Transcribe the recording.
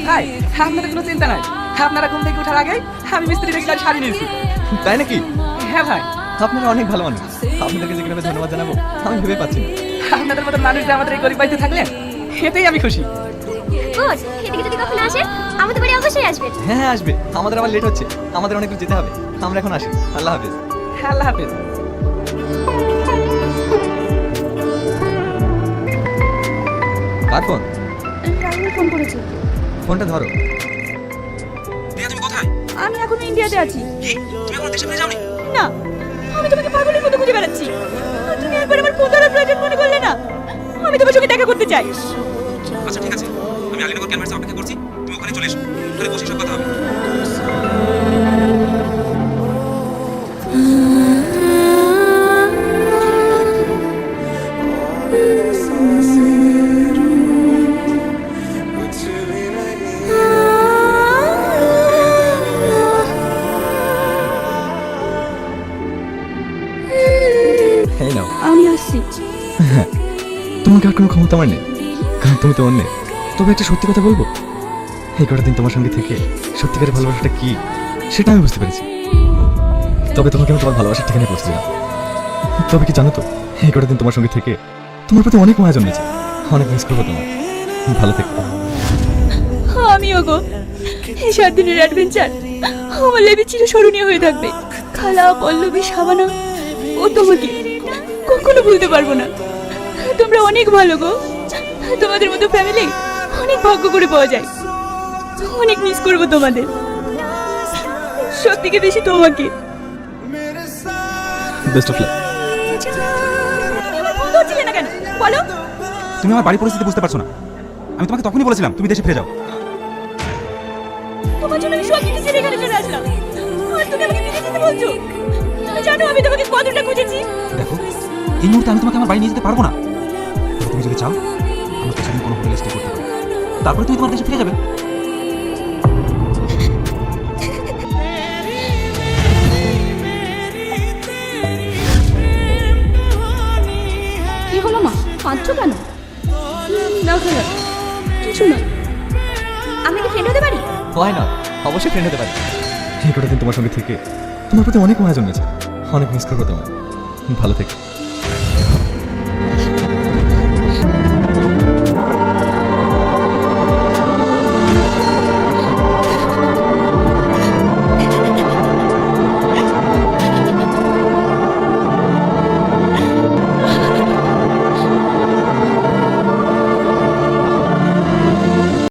ভাই আপনাদের কোনো চিন্তা নাই, আপনারা ঘুম থেকে ওঠার আগে আমি মিস্ত্রি ডেকে গাড়ি সারিয়ে নিয়েছি। তাই নাকি? হ্যাঁ ভাই, আপনারা অনেক ভালো মানুষ। আপনাদেরকে যে কিভাবে ধন্যবাদ জানাবো আমি ভেবে পাচ্ছি না। আপনাদের মতো মানুষ যে আমাদের এই গরিব বাড়িতে থাকলেন এতেই আমি খুশি। কোচ এদিকে যদি কখনো আসেন আমাদের বাড়ি অবশ্যই আসবেন। হ্যাঁ হ্যাঁ আসবে, আমাদের আবার লেট হচ্ছে, আমাদের অনেক দূর যেতে হবে। আমরা এখন আসি, আল্লাহ হাফেজ। হ্যাঁ, আল্লাহ হাফেজ। কার ফোন? রাহুল ফোন করেছে। ফোনটা ধরো। আমি এখনো ইন্ডিয়াতে আছি। কি তুমি এখন দেশে ফিরে যাওনি? না, আমি তোমাকে পাগলের মতো খুঁজে বেড়াচ্ছি। আর তুমি একবার আমার ফোন ধরার প্রয়োজন মনে করলে না। আমি তোমার সঙ্গে দেখা করতে চাই। আচ্ছা ঠিক আছে, আমি আলীনগর ক্যাম্পাসে অপেক্ষা করছি, তুমি ওখানে চলে এসো, ওখানে বসে সব কথা হবে। হ্যাঁ নাও। আমি আসছি। তোমাকে আর কোনো ক্ষমতা আমার নেই, কারণ তুমি তো অন্য। তবে একটা সত্যি কথা বলবো, এই কটা দিন তোমার সঙ্গে থেকে সত্যিকারের ভালোবাসাটা কি সেটা আমি বুঝতে পেরেছি। তবে তোমাকে আমি তোমার ভালোবাসার ঠিকানা পৌঁছেছিলাম। তবে কি জানো তো, এই কটা দিন তোমার সঙ্গে থেকে তোমার প্রতি অনেক মায়া জন্মেছে, অনেক মিস করবো তোমার। ভালো থেকো। আমিও গো, এই 7 দিনের অ্যাডভেঞ্চার আমার লাইফে চিরস্মরণীয় হয়ে থাকবে। খালা, পল্লবী, শাবানা ও তোমাকে কখনো ভুলতে পারবো না। তোমরা অনেক ভালো গো, তোমাদের মতো ফ্যামিলি অনেক ভাগ্য করে পাওয়া যায়। অনেক মিস করবো তোমাদের, সত্যিকে বেশি তোমাকে। Best of luck. ফোন ধরছিলে না কেন বলো? তুমি আমার বাড়ির পরিস্থিতি বুঝতে পারছো না। আমি তোমাকে তখনই বলেছিলাম তুমি দেশে ফিরে যাও। তোমার জন্য আমি সব কিছু ছেড়ে এখানে চলে আসলাম, আর তুমি আমাকে ফিরে যেতে বলছো? তুমি জানো আমি তোমাকে কতটা খুঁজেছি? দেখো, এই মুহূর্তে আমি তোমাকে আমার বাড়ি নিয়ে যেতে পারবো না। তবে তুমি যদি চাও আমার কিছুদিন কোনো হোটেলে স্টে করতে পারো, তারপরে তুমি তোমার দেশে ফিরে যাবে। কি হলো মা, কাঁদছো কেন? না খালা, কিছু না। আমি কি ফ্রেন্ড হতে পারি? হয় না, অবশ্যই ফ্রেন্ড হতে পারি। এই কটা দিন তোমার সঙ্গে থেকে তোমার প্রতি অনেক মায়া জন্মেছে, অনেক মিস করবো তোমার। ভালো থেকো।